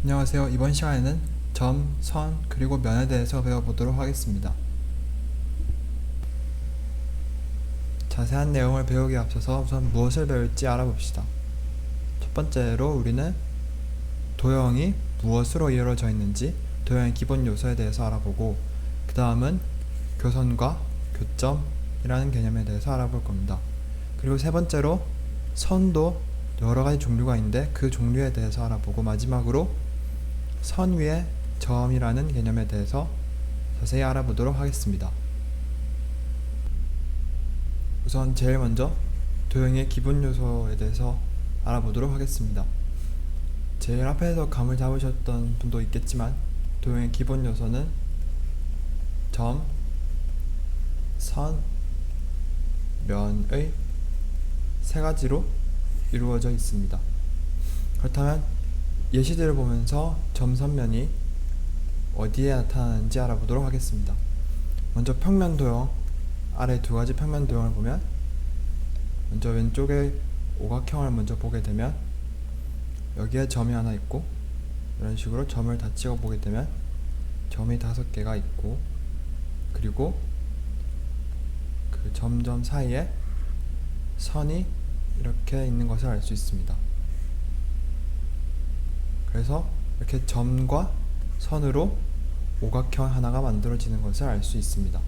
안녕하세요. 이번 시간에는 점, 선, 그리고 면에 대해서 배워보도록 하겠습니다. 자세한 내용을 배우기에 앞서서 우선 무엇을 배울지 알아봅시다. 첫 번째로 우리는 도형이 무엇으로 이루어져 있는지 도형의 기본 요소에 대해서 알아보고, 그 다음은 교선과 교점이라는 개념에 대해서 알아볼 겁니다. 그리고 세 번째로 선도 여러가지 종류가 있는데 그 종류에 대해서 알아보고, 마지막으로 선 위에 점이라는 개념에 대해서 자세히 알아보도록 하겠습니다. 우선 제일 먼저 도형의 기본 요소에 대해서 알아보도록 하겠습니다. 제일 앞에서 감을 잡으셨던 분도 있겠지만, 도형의 기본 요소는 점, 선, 면의 세 가지로 이루어져 있습니다. 그렇다면 예시들을 보면서 점선면이 어디에 나타나는지 알아보도록 하겠습니다. 먼저 평면 도형, 아래 두 가지 평면 도형을 보면, 먼저 왼쪽에 오각형을 먼저 보게 되면 여기에 점이 하나 있고, 이런 식으로 점을 다 찍어 보게 되면 점이 5개가 있고, 그리고 그 점점 사이에 선이 이렇게 있는 것을 알 수 있습니다. 그래서 이렇게 점과 선으로 오각형 하나가 만들어지는 것을 알 수 있습니다.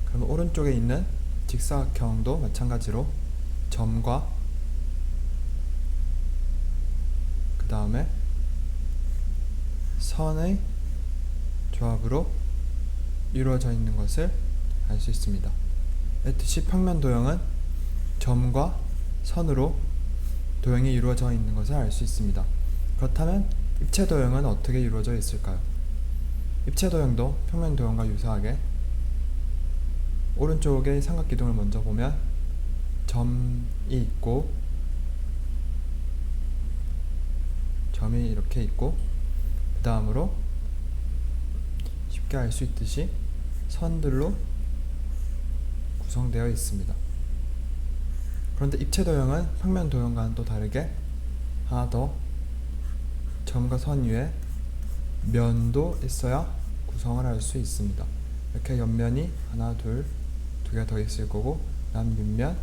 그럼 오른쪽에 있는 직사각형도 마찬가지로 점과 그 다음에 선의 조합으로 이루어져 있는 것을 알 수 있습니다. 이렇듯이 평면 도형은 점과 선으로 도형이 이루어져 있는 것을 알 수 있습니다. 그렇다면 입체 도형은 어떻게 이루어져 있을까요? 입체 도형도 평면 도형과 유사하게 오른쪽의 삼각기둥을 먼저 보면 점이 있고, 점이 이렇게 있고, 그 다음으로 쉽게 알 수 있듯이 선들로 구성되어 있습니다. 그런데 입체 도형은 평면 도형과는 또 다르게 하나 더 점과 선 위에 면도 있어야 구성을 할 수 있습니다. 이렇게 옆면이 하나, 둘, 두 개 더 있을 거고, 그다음 밑면,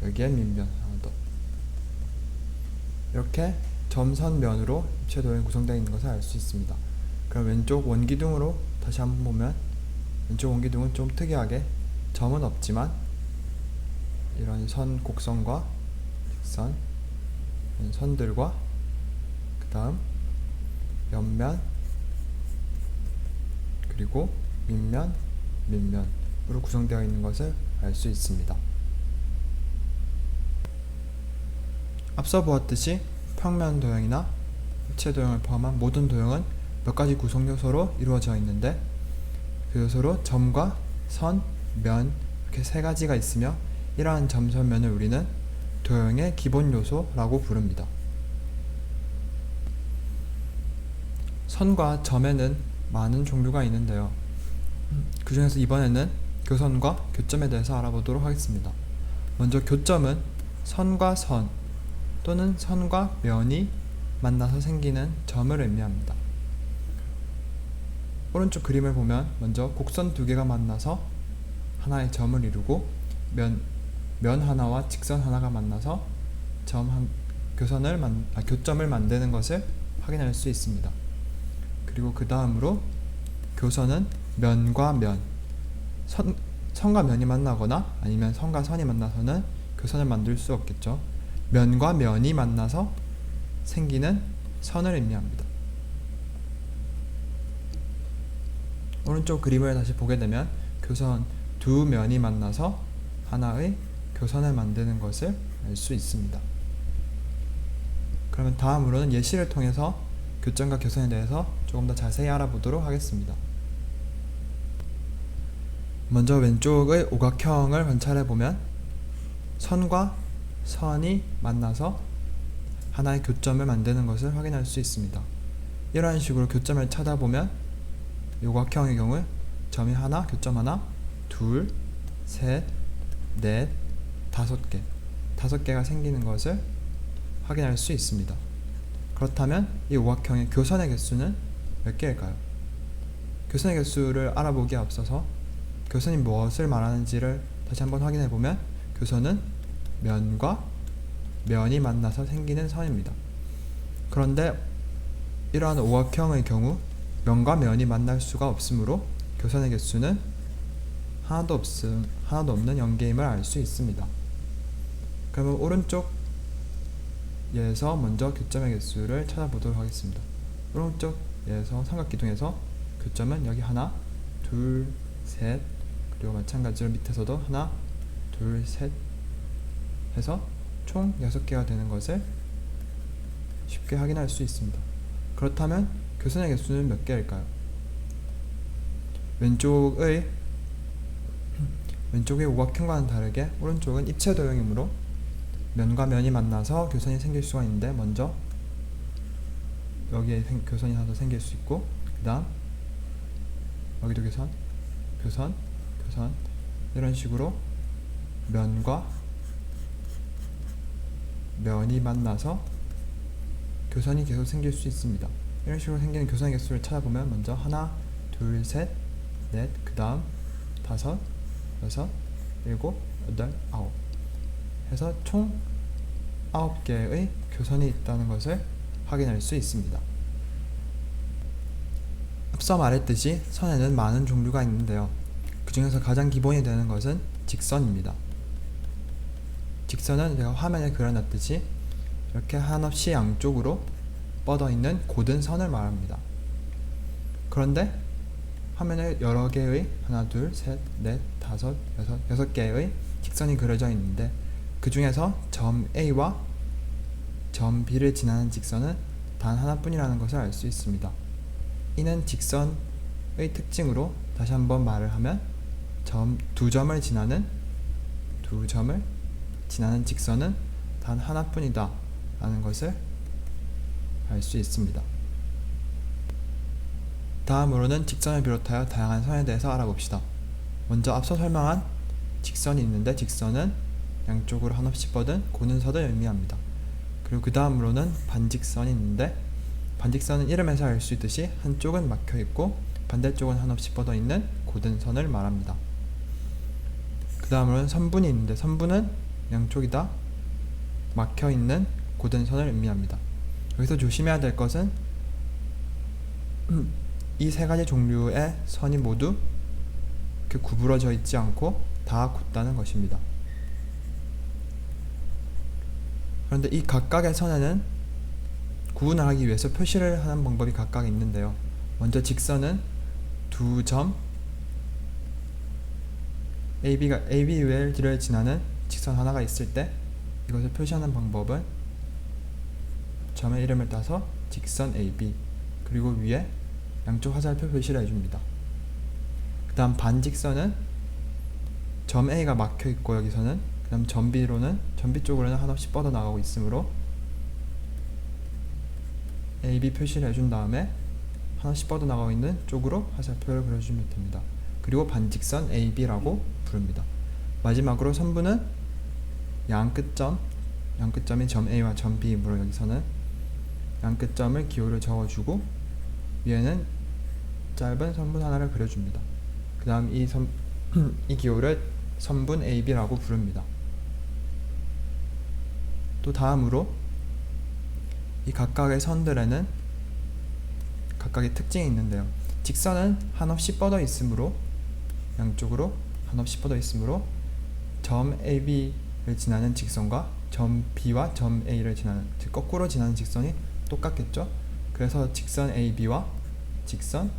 여기에 밑면 하나 더. 이렇게 점, 선, 면으로 입체 도형이 구성되어 있는 것을 알 수 있습니다. 그럼 왼쪽 원기둥으로 다시 한번 보면, 왼쪽 원기둥은 좀 특이하게 점은 없지만 이런 선, 곡선과 직선, 선들과 그 다음 옆면, 그리고 밑면, 밑면으로 구성되어 있는 것을 알 수 있습니다. 앞서 보았듯이 평면 도형이나 입체 도형을 포함한 모든 도형은 몇 가지 구성 요소로 이루어져 있는데, 그 요소로 점과 선, 면 이렇게 세 가지가 있으며, 이러한 점, 선, 면을 우리는 도형의 기본 요소라고 부릅니다. 선과 점에는 많은 종류가 있는데요. 그 중에서 이번에는 교선과 교점에 대해서 알아보도록 하겠습니다. 먼저 교점은 선과 선 또는 선과 면이 만나서 생기는 점을 의미합니다. 오른쪽 그림을 보면 먼저 곡선 두 개가 만나서 하나의 점을 이루고, 면 하나와 직선 하나가 만나서 교점을 만드는 것을 확인할 수 있습니다. 그리고 그 다음으로 교선은 면과 면, 선과 면이 만나거나 아니면 선과 선이 만나서는 교선을 만들 수 없겠죠. 면과 면이 만나서 생기는 선을 의미합니다. 오른쪽 그림을 다시 보게 되면 교선 두 면이 만나서 하나의 교선을 만드는 것을 알 수 있습니다. 그러면 다음으로는 예시를 통해서 교점과 교선에 대해서 조금 더 자세히 알아보도록 하겠습니다. 먼저 왼쪽의 오각형을 관찰해보면 선과 선이 만나서 하나의 교점을 만드는 것을 확인할 수 있습니다. 이러한 식으로 교점을 찾아보면 이 오각형의 경우 점이 하나, 교점 하나, 둘, 셋, 넷, 5개, 5개가 생기는 것을 확인할 수 있습니다. 그렇다면 이 오각형의 교선의 개수는 몇 개일까요? 교선의 개수를 알아보기에 앞서서 교선이 무엇을 말하는지를 다시 한번 확인해 보면 교선은 면과 면이 만나서 생기는 선입니다. 그런데 이러한 오각형의 경우 면과 면이 만날 수가 없으므로 교선의 개수는 하나도 없는 연계임을 알 수 있습니다. 그러면 오른쪽 예에서 먼저 교점의 개수를 찾아보도록 하겠습니다. 오른쪽 예에서 삼각기둥에서 교점은 여기 하나, 둘, 셋, 그리고 마찬가지로 밑에서도 하나, 둘, 셋 해서 총 6개가 되는 것을 쉽게 확인할 수 있습니다. 그렇다면 교선의 개수는 몇 개일까요? 왼쪽의 오각형과는 다르게 오른쪽은 입체 도형이므로 면과 면이 만나서 교선이 생길 수가 있는데 먼저 여기에 교선이 하나 더 생길 수 있고 그 다음 여기도 교선 이런 식으로 면과 면이 만나서 교선이 계속 생길 수 있습니다. 이런 식으로 생기는 교선의 개수를 찾아보면 먼저 하나, 둘, 셋, 넷, 그 다음 다섯, 여섯, 일곱, 여덟, 아홉 해서 총 9개의 교선이 있다는 것을 확인할 수 있습니다. 앞서 말했듯이 선에는 많은 종류가 있는데요. 그 중에서 가장 기본이 되는 것은 직선입니다. 직선은 제가 화면에 그려놨듯이 이렇게 한없이 양쪽으로 뻗어있는 고든 선을 말합니다. 그런데 화면에 여러 개의 하나, 둘, 셋, 넷, 다섯, 여섯 개의 직선이 그려져 있는데 그 중에서 점 A와 점 B를 지나는 직선은 단 하나뿐이라는 것을 알 수 있습니다. 이는 직선의 특징으로 다시 한번 말을 하면 두 점을 지나는 직선은 단 하나뿐이다 라는 것을 알 수 있습니다. 다음으로는 직선을 비롯하여 다양한 선에 대해서 알아봅시다. 먼저 앞서 설명한 직선이 있는데 직선은 양쪽으로 한없이 뻗은 고는 선을 의미합니다. 그리고 그 다음으로는 반직선이 있는데 반직선은 이름에서 알 수 있듯이 한쪽은 막혀 있고 반대쪽은 한없이 뻗어 있는 고든 선을 말합니다. 그 다음으로는 선분이 있는데 선분은 양쪽이 다 막혀 있는 고든 선을 의미합니다. 여기서 조심해야 될 것은 이 세 가지 종류의 선이 모두 이렇게 구부러져 있지 않고 다 곧다는 것입니다. 그런데 이 각각의 선에는 구분을 하기 위해서 표시를 하는 방법이 각각 있는데요. 먼저 직선은 두 점 AB를 지나는 직선 하나가 있을 때 이것을 표시하는 방법은 점의 이름을 따서 직선 AB 그리고 위에 양쪽 화살표 표시를 해줍니다. 그 다음 반직선은 점 A가 막혀 있고 여기서는 그 다음 점 B 쪽으로는 한없이 뻗어 나가고 있으므로 AB 표시를 해준 다음에 하나씩 뻗어 나가고 있는 쪽으로 화살표를 그려주면 됩니다. 그리고 반직선 AB라고 부릅니다. 마지막으로 선분은 양끝점이 점 A와 점 B이므로 여기서는 양끝점을 기호를 적어주고 위에는 짧은 선분 하나를 그려줍니다. 그 다음 이 기호를 선분 AB라고 부릅니다. 또 다음으로 이 각각의 선들에는 각각의 특징이 있는데요. 직선은 한없이 뻗어 있으므로 양쪽으로 한없이 뻗어 있으므로 점 AB를 지나는 직선과 점 B와 점 A를 지나는 즉 거꾸로 지나는 직선이 똑같겠죠. 그래서 직선 AB와 직선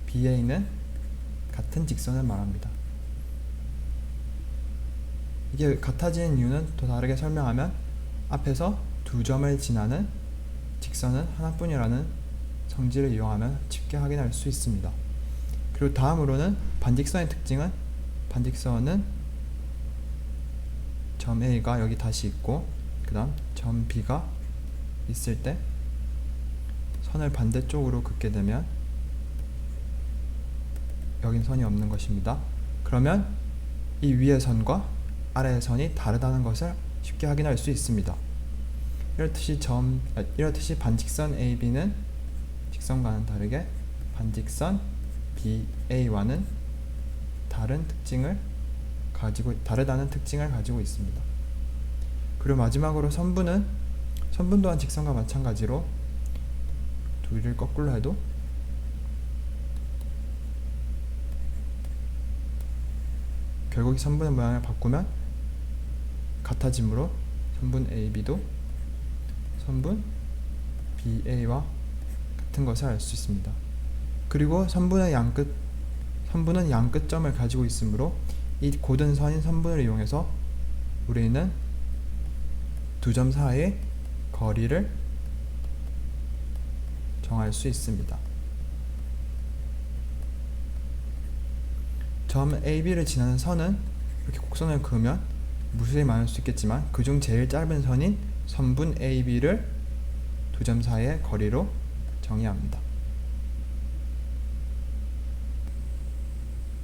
BA는 같은 직선을 말합니다. 이게 같아지는 이유는 더 다르게 설명하면 앞에서 두 점을 지나는 직선은 하나뿐이라는 성질을 이용하면 쉽게 확인할 수 있습니다. 그리고 다음으로는 반직선의 특징은 반직선은 점 A가 여기 다시 있고 그 다음 점 B가 있을 때 선을 반대쪽으로 긋게 되면 여긴 선이 없는 것입니다. 그러면 이 위의 선과 아래의 선이 다르다는 것을 쉽게 확인할 수 있습니다. 이렇듯이 반직선 AB는 직선과는 다르게 반직선 BA와는 다르다는 특징을 가지고 있습니다. 그리고 마지막으로 선분 또한 직선과 마찬가지로 둘을 거꾸로 해도 결국 이 선분의 모양을 바꾸면 같아지므로 선분 AB도 선분 BA와 같은 것을 알 수 있습니다. 그리고 선분은 양끝점을 가지고 있으므로 이 고든 선인 선분을 이용해서 우리는 두 점 사이의 거리를 정할 수 있습니다. 점 AB를 지나는 선은 이렇게 곡선을 그으면 무수히 많을 수 있겠지만 그중 제일 짧은 선인 선분 AB를 두 점 사이의 거리로 정의합니다.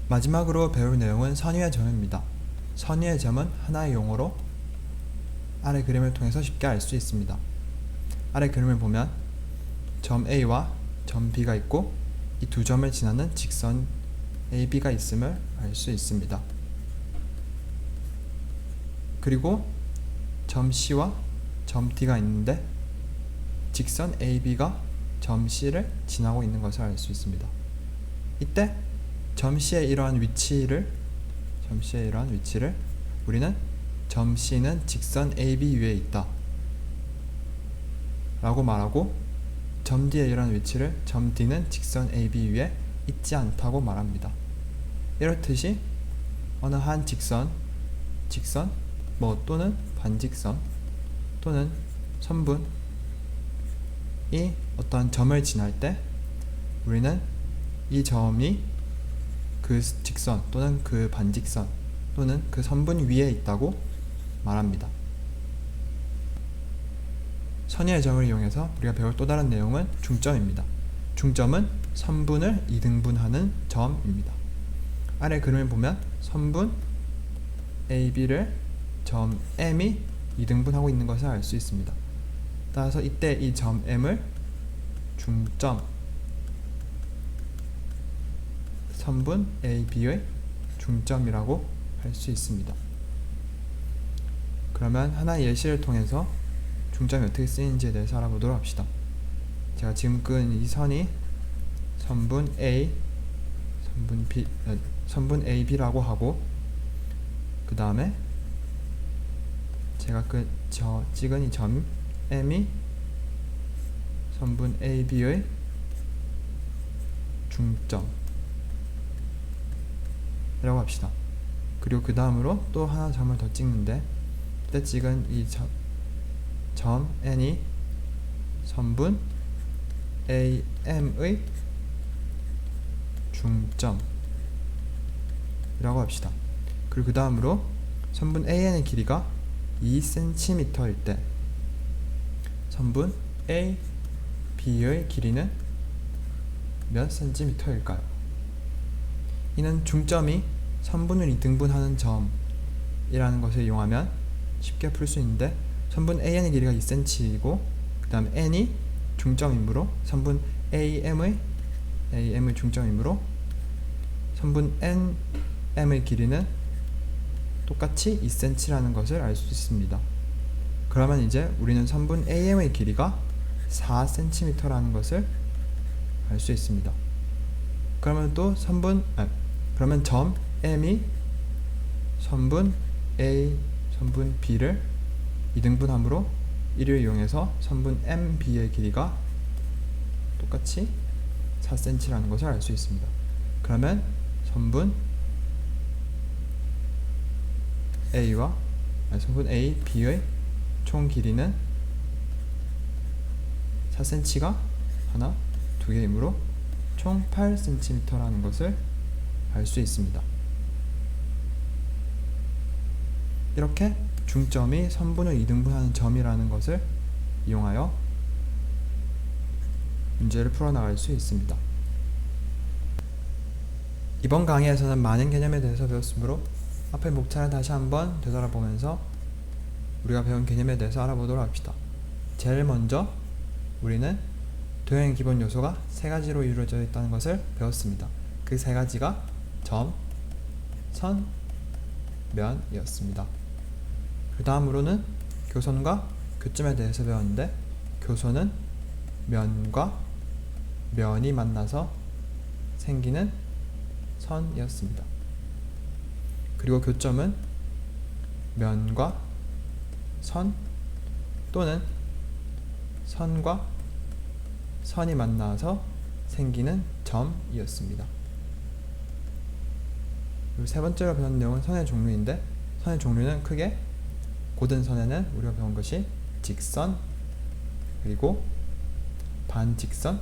마지막으로 배울 내용은 선의의 점입니다. 선의의 점은 하나의 용어로 아래 그림을 통해서 쉽게 알 수 있습니다. 아래 그림을 보면 점 A와 점 B가 있고 이 두 점을 지나는 직선 AB가 있음을 알 수 있습니다. 그리고 점 C와 점 D가 있는데 직선 AB가 점 C를 지나고 있는 것을 알 수 있습니다. 이때 점 C의 이러한 위치를 우리는 점 C는 직선 AB 위에 있다 라고 말하고 점 D의 이러한 위치를 점 D는 직선 AB 위에 있지 않다고 말합니다. 이렇듯이 어느 한 직선 또는 반직선 또는 선분이 어떠한 점을 지날 때 우리는 이 점이 그 직선 또는 그 반직선 또는 그 선분 위에 있다고 말합니다. 선의의 점을 이용해서 우리가 배울 또 다른 내용은 중점입니다. 중점은 선분을 이등분하는 점입니다. 아래 그림을 보면 선분 AB를 점 M이 이등분하고 있는 것을 알 수 있습니다. 따라서 이때 이 점 M을 중점 선분 AB의 중점이라고 할 수 있습니다. 그러면 하나의 예시를 통해서 중점이 어떻게 쓰이는지에 대해서 알아보도록 합시다. 제가 지금 끈 이 선이 선분 A, 선분 AB라고 하고 그 다음에 제가 찍은 이 점 M이 선분 AB의 중점이라고 합시다. 그리고 그 다음으로 또 하나 점을 더 찍는데 그때 찍은 이 점 N이 선분 AM의 중점이라고 합시다. 그리고 그 다음으로 선분 AN의 길이가 2cm일 때 선분 AB의 길이는 몇 cm일까요? 이는 중점이 선분을 이등분하는 점이라는 것을 이용하면 쉽게 풀 수 있는데 선분 AN의 길이가 2cm이고 그 다음 N이 중점이므로 선분 AM의 중점이므로 선분 NM의 길이는 똑같이 2cm라는 것을 알 수 있습니다. 그러면 이제 우리는 선분 AM의 길이가 4cm라는 것을 알 수 있습니다. 그러면 또 그러면 점 M이 선분 A, 선분 B를 이등분함으로 이를 이용해서 선분 MB의 길이가 똑같이 4cm라는 것을 알 수 있습니다. 그러면 선분 선분 A, B의 총 길이는 4cm가 하나, 두 개이므로 총 8cm라는 것을 알 수 있습니다. 이렇게 중점이 선분을 이등분하는 점이라는 것을 이용하여 문제를 풀어나갈 수 있습니다. 이번 강의에서는 많은 개념에 대해서 배웠으므로 앞의 목차를 다시 한번 되돌아보면서 우리가 배운 개념에 대해서 알아보도록 합시다. 제일 먼저 우리는 도형의 기본 요소가 세 가지로 이루어져 있다는 것을 배웠습니다. 그 세 가지가 점, 선, 면이었습니다. 그 다음으로는 교선과 교점에 대해서 배웠는데, 교선은 면과 면이 만나서 생기는 선이었습니다. 그리고 교점은 면과 선 또는 선과 선이 만나서 생기는 점이었습니다. 그리고 세 번째로 배운 내용은 선의 종류인데, 선의 종류는 크게 고든 선에는 우리가 배운 것이 직선, 그리고 반직선,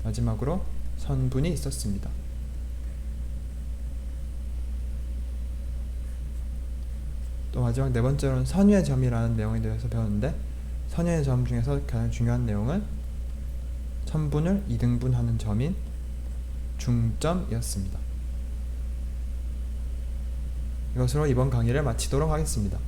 마지막으로 선분이 있었습니다. 또 마지막 네 번째로는 선유의 점이라는 내용에 대해서 배웠는데, 선유의 점 중에서 가장 중요한 내용은 천분을 이등분하는 점인 중점이었습니다. 이것으로 이번 강의를 마치도록 하겠습니다.